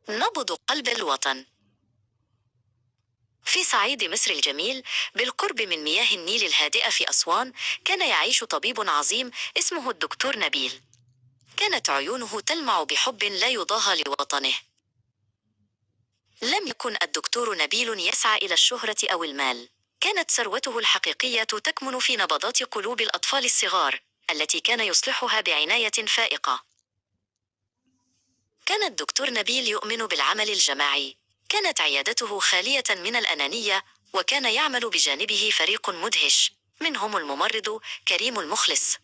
نبض قلب الوطن. في صعيد مصر الجميل بالقرب من مياه النيل الهادئة في أسوان، كان يعيش طبيب عظيم اسمه الدكتور نبيل. كانت عيونه تلمع بحب لا يضاهى لوطنه. لم يكن الدكتور نبيل يسعى إلى الشهرة أو المال. كانت ثروته الحقيقية تكمن في نبضات قلوب الأطفال الصغار التي كان يصلحها بعناية فائقة. كان الدكتور نبيل يؤمن بالعمل الجماعي. كانت عيادته خالية من الأنانية، وكان يعمل بجانبه فريق مدهش، منهم الممرض كريم المخلص.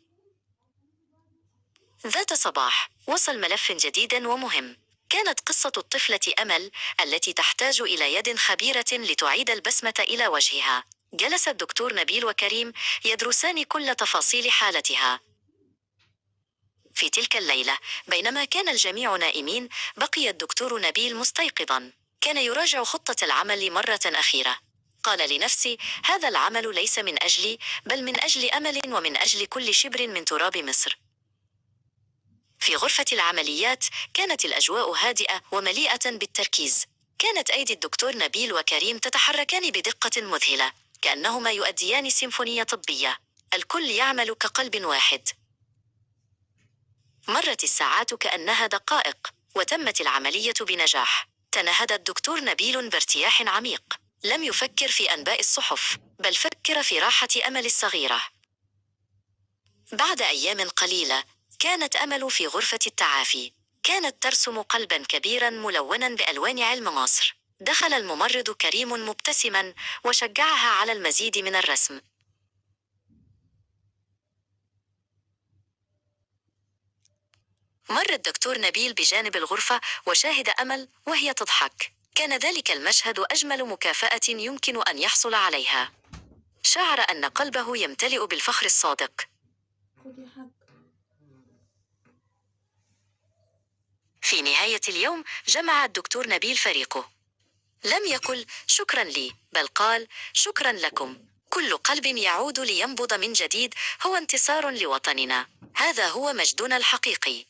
ذات صباح وصل ملف جديد ومهم. كانت قصة الطفلة أمل التي تحتاج إلى يد خبيرة لتعيد البسمة إلى وجهها. جلس الدكتور نبيل وكريم يدرسان كل تفاصيل حالتها. في تلك الليلة، بينما كان الجميع نائمين، بقي الدكتور نبيل مستيقظا. كان يراجع خطة العمل مرة أخيرة. قال لنفسي: هذا العمل ليس من أجلي، بل من أجل أمل ومن أجل كل شبر من تراب مصر. في غرفة العمليات كانت الأجواء هادئة ومليئة بالتركيز. كانت أيدي الدكتور نبيل وكريم تتحركان بدقة مذهلة، كأنهما يؤديان سيمفونية طبية. الكل يعمل كقلب واحد. مرت الساعات كأنها دقائق، وتمت العملية بنجاح. تنهد الدكتور نبيل بارتياح عميق. لم يفكر في أنباء الصحف، بل فكر في راحة أمل الصغيرة. بعد أيام قليلة، كانت أمل في غرفة التعافي. كانت ترسم قلبا كبيرا ملونا بألوان علم مصر. دخل الممرض كريم مبتسما وشجعها على المزيد من الرسم. مر الدكتور نبيل بجانب الغرفة وشاهد أمل وهي تضحك. كان ذلك المشهد أجمل مكافأة يمكن أن يحصل عليها. شعر أن قلبه يمتلئ بالفخر الصادق. في نهاية اليوم جمع الدكتور نبيل فريقه. لم يقل شكرا لي، بل قال شكرا لكم. كل قلب يعود لينبض من جديد هو انتصار لوطننا. هذا هو مجدنا الحقيقي.